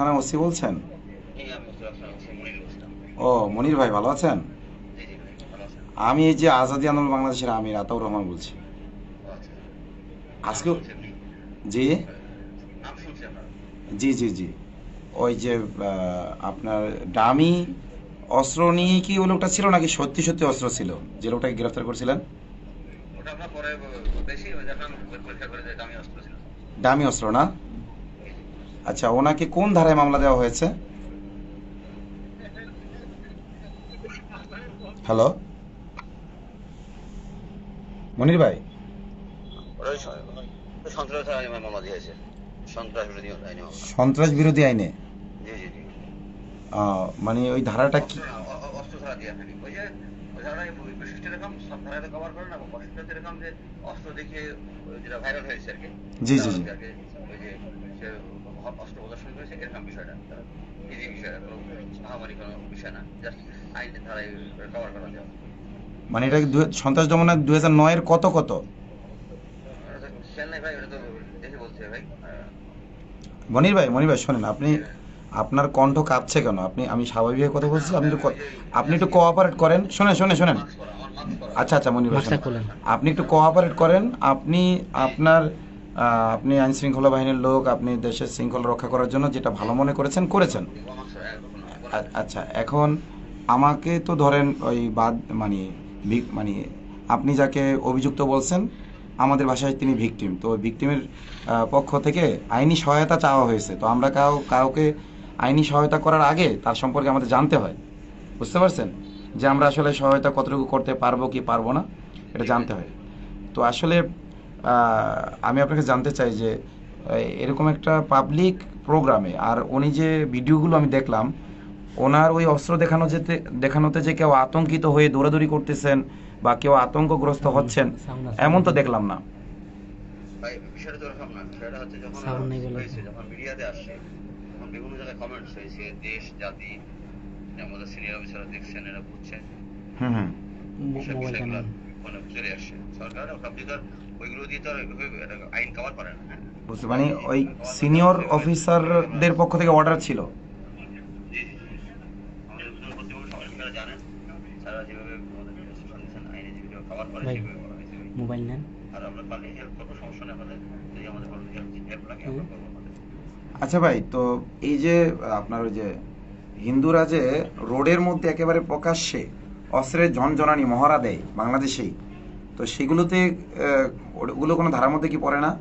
থানা ওসি বলছেন? ও মনির ভাই, ভালো আছেন? আমি এই যে আজাদি আন্দোলন বাংলাদেশের আমির আতাউর রহমান বলছি। আজকে জি জি জি জি ওই যে আপনার ডামি অস্ত্র নিয়ে কি ওই লোকটা ছিল, নাকি সত্যি সত্যি অস্ত্র ছিল যে লোকটাকে গ্রেফতার করছিলেন? ডামি অস্ত্র না? আচ্ছা, ওনাকে কোন ধারায় মামলা দেওয়া হয়েছে? হ্যালো মনির ভাই। সন্ত্রাস মামলা দিয়েছে, সন্ত্রাস বিরোধী আইনে মামলা। সন্ত্রাস বিরোধী আইনে? জি জি জি। মানে ওই ধারাটা কি? অস্ত্র না, অস্ত্র ছাড়া দিয়ে থাকি ওই যে ওই ধারায় বিশিষ্ট এরকম সব ধারায় কভার করে না, বৈশিষ্ট্য এরকম যে অস্ত্র দেখিয়ে যেটা ভাইরাল হয়েছে আর কি। জি জি জি। আর কি ওই যে সে অস্ত্র প্রদর্শন করেছে এরকম বিষয়টা, এই বিষয়টা কোনো মহামারী কোনো বিষয় না, জাস্ট আইনের ধারায় কভার করা যায়। মানে এটা কি সন্ত্রাস দমনের 2009-এর কত কত? খেয়াল নাই ভাই, ওটা তো দেখে বলছে ভাই। মনির ভাই, মনির ভাই শোনেন, আপনি আপনার কণ্ঠ কাঁপছে কেন? আমি স্বাভাবিকভাবে কথা বলছি, আপনি একটু কোঅপারেট করেন। শোনেন শোনেন শোনেন। মাস্ক পরা, আমার মাস্ক পরা। আচ্ছা আচ্ছা মনির ভাই শোনেন, আপনি একটু কোঅপারেট করেন। আপনি আপনার আপনি আইন শৃঙ্খলা বাহিনীর লোক, আপনি দেশের শৃঙ্খলা রক্ষা করার জন্য যেটা ভালো মনে করেছেন করেছেন। আচ্ছা, এখন আমাকে তো ধরেন ওই বাদ মানে মানে আপনি যাকে অভিযুক্ত বলছেন, আমাদের ভাষায় তিনি ভিকটিম, তো ভিকটিমের পক্ষ থেকে আইনি সহায়তা চাওয়া হয়েছে। তো আমরা কাউকে আইনি সহায়তা করার আগে তার সম্পর্কে আমাদের জানতে হয়, বুঝতে পারছেন? যে আমরা আসলে সহায়তা কতটুকু করতে পারবো কি পারবো না, এটা জানতে হয়। তো আসলে আমি আপনাকে জানতে চাই যে এরকম একটা পাবলিক প্রোগ্রামে আর উনি যে ভিডিওগুলো আমি দেখলাম, ওনার ওই অস্ত্র দেখানোতে যে কেউ আতঙ্কিত হয়ে দৌড়াদৌড়ি করতেছেন বা কেউ আতঙ্কগ্রস্ত হচ্ছেন, এমন তো দেখলাম না। ভাই বিষয়টা তো এরকম না, বিষয়টা হচ্ছে যখন হয়েছে, যখন মিডিয়াতে আসছে, তখন বিভিন্ন জায়গায় কমেন্টস হয়েছে, দেশ জাতি, আমাদের সিনিয়র অফিসাররা দেখছেন, এরা বুঝছেন, হুম হুম। বিষয়গুলো মানে চলে আসছে। সরকার সব দিকে ওইগুলো দিয়ে তো আর আইন কভার করে না। হ্যাঁ, বুঝতে মানে ওই সিনিয়র অফিসারদের পক্ষ থেকে অর্ডার ছিল। জি জি জি। আমাদের উদ্যোগ কর্তৃপক্ষ সবাই জানেন, সারা যেভাবে আমাদের ইনস্ট্রাকশন দিচ্ছেন, আইনে যেভাবে কভার করে সেভাবে করা হয়েছে। মোবাইল নেন, আর আমরা পারলে হেল্প করবো, সমস্যা নেই আমাদের, যদি আমাদের কোনো হেল্প লাগে আমরা করবো আমাদের। আচ্ছা ভাই, তো এই যে আপনার ওই যে হিন্দুরা যে রোডের মধ্যে একেবারে প্রকাশ্যে অস্ত্রের ঝনঝনানি মহড়া দেয় বাংলাদেশেই, তো সেগুলোতে ওগুলো কোনো ধারার মধ্যে কি পড়ে না?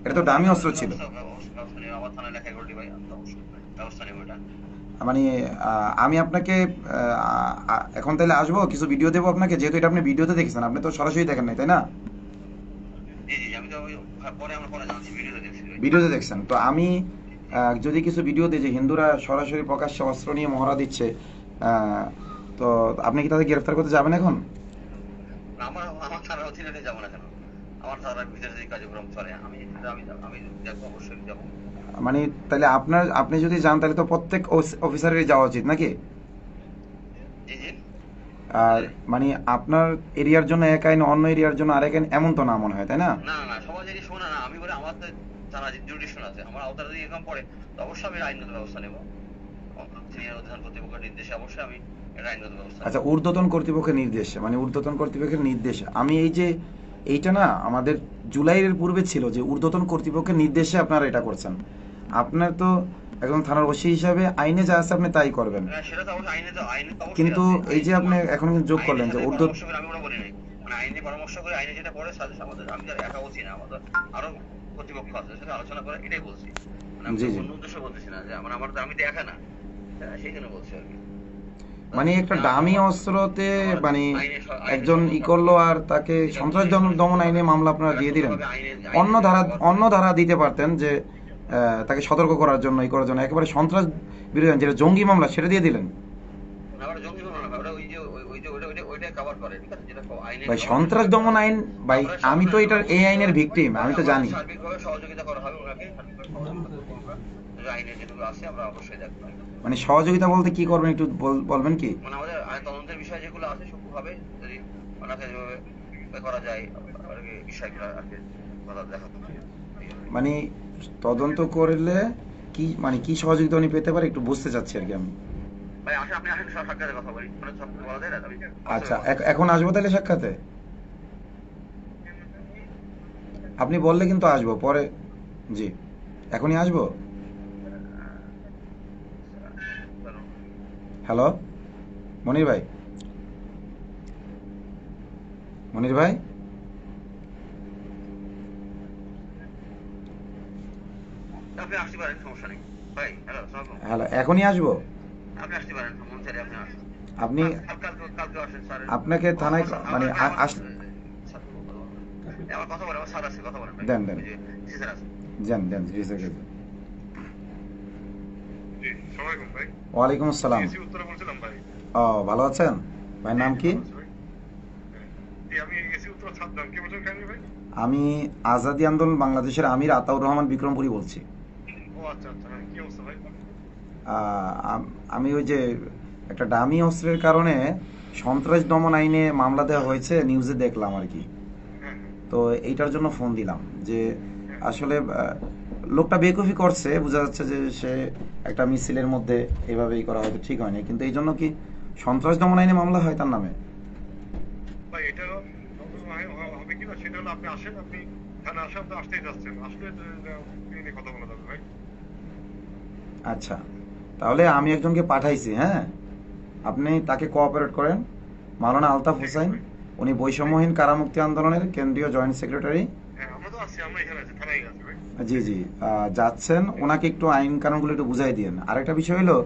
এটা তো দামি অস্ত্র ছিল। ব্যবস্থা নেই, আমার থানায় লেখাই করলি ভাই, আমি তো অবশ্যই ব্যবস্থা নেব এটা। মানে আমি আপনাকে এখন তাহলে আসবো, কিছু ভিডিও দেবো আপনাকে, যেহেতু এটা আপনি ভিডিওতে দেখেছেন, আপনি তো সরাসরি দেখেন নাই তাই না? জি জি, আমি তো পরে আমরা পরে জানছি, ভিডিওতে দেখছি ভাই। ভিডিওতে দেখছেন তো আমি যদি কিছু ভিডিও দিই যে হিন্দুরা সরাসরি প্রকাশ্যে অস্ত্র নিয়ে মহড়া দিচ্ছে, আহ, তো আপনি কি তাদের গ্রেফতার করতে যাবেন এখন? আমার আমার থানার অধীনে যাবো না কেন? আমার থানার ভিতরে যে কার্যক্রম চলে, আমি আমি আমি দেখবো, অবশ্যই যাবো। মানে তাহলে আপনি যদি যান তাহলে তো প্রত্যেক অফিসারেরই যাওয়া উচিত নাকি? জি জি। আর মানে আপনার এরিয়ার জন্য এক আইন, অন্য এরিয়ার জন্য আরেক আইন, এমন তো না মনে হয়, তাই না? না না, সমাজ যদি শোনা না, আমি বলে আমার তো থানা জুডিশন আছে, আমার আওতার যদি এরকম পড়ে, তো অবশ্যই আমি আইনগত ব্যবস্থা নেবো। সিনিয়র অধিকার কর্তৃপক্ষের নির্দেশে অবশ্যই আমি এটা আইনগত ব্যবস্থা আচ্ছা, নেবো। ঊর্ধ্বতন কর্তৃপক্ষের নির্দেশে, মানে ঊর্ধ্বতন কর্তৃপক্ষের নির্দেশে আমি এই যে এইটা না আমাদের জুলাইয়ের পূর্বে ছিল যে ঊর্ধ্বতন কর্তৃপক্ষের নির্দেশে আপনারা এটা করছেন। আপনার তো একজন থানার ওসি হিসাবে আইনে যা আছে আপনি তাই করবেন। হ্যাঁ, সেটা তো অবশ্যই আইনে তো অবশ্যই কিন্তু আছে। এই যে আপনি এখন যোগ আইনের করলেন যে সাথে ঊর্ধ্ব পরামর্শ করে, আমি ওরা বলি নাই, মানে আইনে পরামর্শ করে, আইনে যেটা পড়ে সাজেস্ট আমাদের, আমি তো একা বলছি না, আমাদের আরো কর্তৃপক্ষ আছে, সেটা আলোচনা করে এটাই বলছি। মানে আমি জি তো জি, অন্য উদ্দেশ্য বলতেছি না, যে আমার আমি তো একা না, হ্যাঁ, সেই জন্য বলছি আর কি। মানে একটা দামি অস্ত্রতে আমার মানে আইনে একজন ই করলো আর তাকে সন্ত্রাস দমন আইনে মামলা আপনারা দিয়ে দিলেন। অন্য ধারা দিতে পারতেন যে তাকে সতর্ক করার জন্য, ই করার জন্য, একেবারে সন্ত্রাস বিরোধী আইন, যেটা জঙ্গি মামলা, সেটা দিয়ে দিলেন। আবার জঙ্গি মামলা না, ওটা ওই যে ওইটা কভার করে, ঠিক আছে, যেটা আইনে ভাই কভার করে সন্ত্রাস সেটা দমন করে। আইন, ভাই আমরা আমি তো এটার এই আইনের ভিকটিম, আমি তো জানি। সার্বিকভাবে সহযোগিতা করা হবে ওনাকে, সার্বিকভাবে সহযোগিতা করবো আমরা, যে আইনে যেগুলো আছে আমরা অবশ্যই দেখবো। মানে সহযোগিতা বলতে কি করবেন একটু বলবেন কি? মানে আমাদের তদন্তের বিষয় যেগুলো আছে সূক্ষ্মভাবে যদি ওনাকে যেভাবে করা যায় আর কি, বিষয়গুলো আর কি কথা দেখা। মানে তদন্ত করলে কি মানে কি সহযোগিতা উনি পেতে পারে একটু বুঝতে চাচ্ছি আর কি আমি। ভাই আসেন, আপনি আসেন, সাক্ষাতে কথা বলি, মানে সব বলা যায় না আমি। আচ্ছা এখন আসবো তাহলে সাক্ষাতে? আপনি বললে কিন্তু আসবো পরে। জি, এখনই আসবো। হ্যালো মনির ভাই, মনির ভাই, আপনি আসতে পারেন, সমস্যা নেই ভাই। হ্যালো, সালাম। হ্যালো এখনই আসবো? আপনি আসতে পারেন, মন চাইলে আপনি আসেন। আপনি কালকে আসেন স্যার। আপনাকে থানায় মানে আমার কথা বলে, আমার স্যার আছে, কথা বলেন ভাই। দেন দেন, ওই যে জি স্যার আছে। দেন দেন জি স্যার। জি, সালাম আলাইকুম ভাই। ওয়ালাইকুম আসসালাম। এসি উত্তরা বলছিলাম ভাই। ও ভালো আছেন? ভাইয়ের নাম কি? ভালো আছি ভাই। জি, আমি এসি উত্তরা ছাড়লাম। কে বলছেন কাহিনী ভাই? আমি আজাদি আন্দোলন বাংলাদেশের আমির আতাউর রহমান বিক্রমপুরী বলছি। ও আচ্ছা আচ্ছা, হ্যাঁ, কি অবস্থা ভাই? আমি ওই যে একটা ডামি অস্ত্রের কারণে সন্ত্রাস দমন আইনে মামলা দেওয়া হয়েছে, নিউজে দেখলাম আর কি। হ্যাঁ তো এইটার জন্য ফোন দিলাম যে হ্যাঁ। আসলে লোকটা বেকুফি করছে, বোঝা যাচ্ছে যে সে একটা মিছিলের মধ্যে এভাবেই করা হয়তো ঠিক হয়নি, কিন্তু এই জন্য কি সন্ত্রাস দমন আইনে মামলা হয় তার নামে? ভাই এটা হবে কিনা সেটা হলো আপনি আসেন, আপনি থানা আসেন, তো আসতেই যাচ্ছেন, আসলে এই নিয়ে কথা বলা যাবে ভাই। আচ্ছা, তাহলে আমি একজনকে পাঠাইছি, হ্যাঁ, আপনি তাকে কোঅপারেট করেন। মাওলানা আলতাফ ঠিক আছে হোসেন, ভাই। উনি বৈষম্যহীন কারামুক্তি আন্দোলনের কেন্দ্রীয় জয়েন্ট সেক্রেটারি। হ্যাঁ, আমরা তো আছি, আমরা এখানে আছি, থানায় আছি ভাই। জি জি, যাচ্ছেন, ওনাকে একটু আইন কানুনগুলো একটু বুঝাই দিন। আরেকটা বিষয় হলো,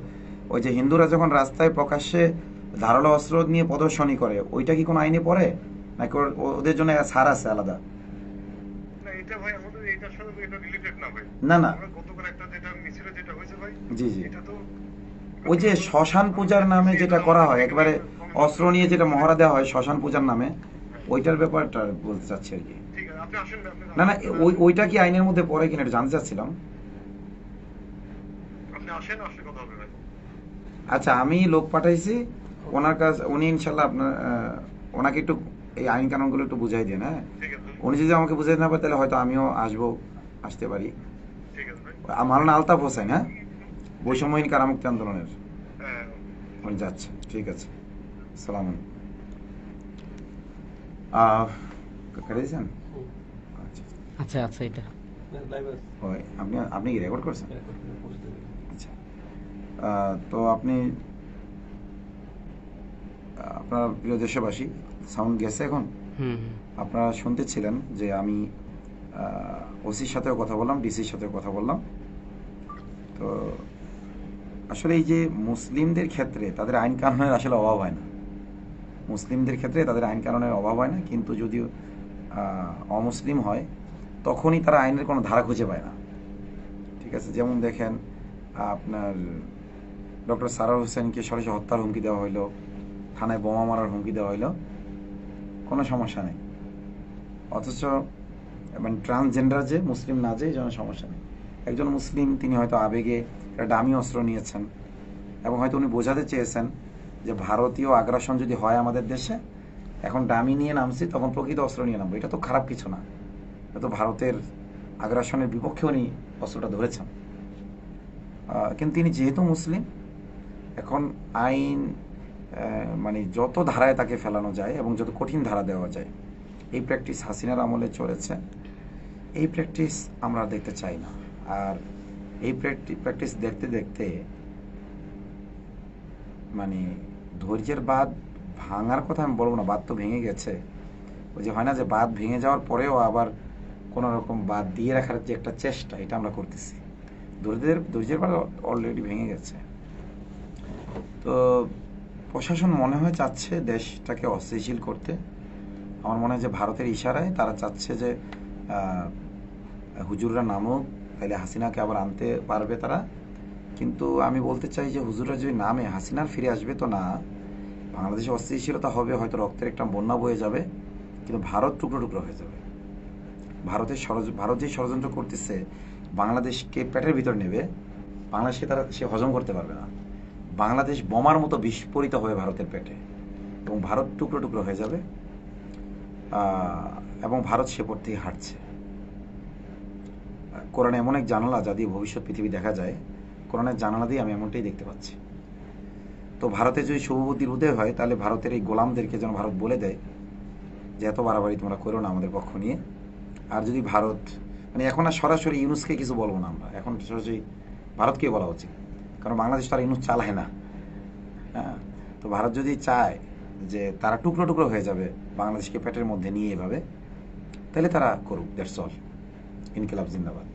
ওই যে হিন্দুরা যখন রাস্তায় প্রকাশ্যে ধারালো অস্ত্র নিয়ে প্রদর্শনী করে, ওইটা কি কোনো আইনে পড়ে নাকি ওদের জন্য ছাড় আছে আলাদা? না, এটা ভাই আমাদের এটার সাথে তো এটা রিলেটেড না ভাই। না না, আমরা গতকাল একটা যেটা মিছিলে যেটা হয়েছে ভাই, জি জি, এটা তো ওই যে শ্মশান পূজার নামে যেটা করা হয়, একবারে অস্ত্র নিয়ে যেটা মহড়া দেওয়া হয় শ্মশান পূজার নামে, ওইটার ব্যাপারটা বলতে চাচ্ছি আর কি। ঠিক আছে, আপনি আসেন, আপনি না না, ওইটা কি আইনের মধ্যে পড়ে কিনা এটা জানতে চাচ্ছিলাম। আপনি আসেন, আসলে কথা হবে ভাই। আচ্ছা, আমি লোক পাঠাইছি, ওনার কাছে উনি ইনশাল্লাহ আপনার ওনাকে একটু এই আইন কানুনগুলো একটু বুঝাই দেন, হ্যাঁ। ঠিক আছে, উনি যদি আমাকে বুঝাই না পারে তাহলে হয়তো আমিও আসবো, আসতে পারি। ঠিক আছে ভাই। মাওলানা আলতাফ হোসেন, হ্যাঁ, বৈষম্যহীন কারামুক্তি আন্দোলনের, হ্যাঁ, উনি যাচ্ছে। ঠিক আছে, সালাম। কেটে দিয়েছেন? আচ্ছা, আচ্ছা আচ্ছা, এটা ওই আপনি আপনি কি রেকর্ড করছেন? আচ্ছা, তো আপনি আপনার প্রিয় দেশবাসী, সাউন্ড গেছে এখন? হুম হুম। আপনারা শুনতেছিলেন যে আমি ওসির সাথেও কথা বললাম, ডিসির সাথেও কথা বললাম। তো আসলে এই যে মুসলিমদের ক্ষেত্রে তাদের আইন কানুনের আসলে অভাব হয় না, মুসলিমদের ক্ষেত্রে তাদের আইন কানুনের অভাব হয় না, কিন্তু যদি অমুসলিম হয় তখনই তারা আইনের কোনো ধারা খুঁজে পায় না। ঠিক আছে, যেমন দেখেন আপনার ডক্টর সারার হোসেনকে সরাসরি হত্যার হুমকি দেওয়া হইলো, থানায় বোমা মারার হুমকি দেওয়া হইলো, কোনো সমস্যা নেই। অথচ মানে ট্রান্সজেন্ডার যে মুসলিম না, যে এই জন্য সমস্যা নেই। একজন মুসলিম তিনি হয়তো আবেগে একটা দামি অস্ত্র নিয়েছেন এবং হয়তো উনি বোঝাতে চেয়েছেন যে ভারতীয় আগ্রাসন যদি হয় আমাদের দেশে, এখন দামি নিয়ে নামছি, তখন প্রকৃত অস্ত্র নিয়ে নামবো, এটা তো খারাপ কিছু না। এটা তো ভারতের আগ্রাসনের বিপক্ষে উনি অস্ত্রটা ধরেছেন। কিন্তু তিনি যেহেতু মুসলিম, এখন আইন মানে যত ধারায় তাকে ফেলানো যায় এবং যত কঠিন ধারা দেওয়া যায়, এই প্র্যাকটিস হাসিনার আমলে চলেছে। এই প্র্যাকটিস আমরা দেখতে চাই না। আর এই প্র্যাকটিস দেখতে দেখতে মানে ধৈর্যের বাঁধ ভাঙার কথা আমি বলবো না, বাঁধ তো ভেঙে গেছে। ওই যে হয় না যে বাঁধ ভেঙে যাওয়ার পরেও আবার কোনো রকম বাঁধ দিয়ে রাখার যে একটা চেষ্টা, এটা আমরা করতেছি। ধৈর্যের বাঁধ অলরেডি ভেঙে গেছে। তো প্রশাসন মনে হয় চাচ্ছে দেশটাকে অস্থিতিশীল করতে। আমার মনে হয় যে ভারতের ইশারায় তারা চাচ্ছে যে হুজুররা নামুক, তাহলে হাসিনাকে আবার আনতে পারবে তারা। কিন্তু আমি বলতে চাই যে হুজুররা যদি নামে হাসিনার ফিরে আসবে তো না, বাংলাদেশে অস্থিতিশীলতা হবে, হয়তো রক্তের একটা বন্যা বয়ে যাবে, কিন্তু ভারত টুকরো টুকরো হয়ে যাবে। ভারত যে ষড়যন্ত্র করতেছে বাংলাদেশকে পেটের ভিতর নেবে, বাংলাদেশকে সে হজম করতে পারবে না। বাংলাদেশ বোমার মতো বিস্ফোরিত হবে ভারতের পেটে এবং ভারত টুকরো টুকরো হয়ে যাবে। এবং ভারত সে পথ থেকে হাঁটছে। কোরআন এমন এক জানালা যা দিয়ে ভবিষ্যৎ পৃথিবী দেখা যায়, কোরআনের জানালা দিয়ে আমি এমনটাই দেখতে পাচ্ছি। তো ভারতে যদি শুভবুদ্ধির উদয় হয়, তাহলে ভারতের এই গোলামদেরকে যেন ভারত বলে দেয় যে এত বাড়াবাড়ি তোমরা করো না আমাদের পক্ষ নিয়ে। আর যদি ভারত মানে এখন আর সরাসরি ইউনুসকে কিছু বলবো না আমরা, এখন সরাসরি ভারতকে বলা উচিত, কারণ বাংলাদেশ তার ইউনুস চালায় না। হ্যাঁ, তো ভারত যদি চায় যে তারা টুকরো টুকরো হয়ে যাবে বাংলাদেশকে পেটের মধ্যে নিয়ে এভাবে, তাহলে তারা করুক, দ্যাটস অল। ইনকিলাব জিন্দাবাদ।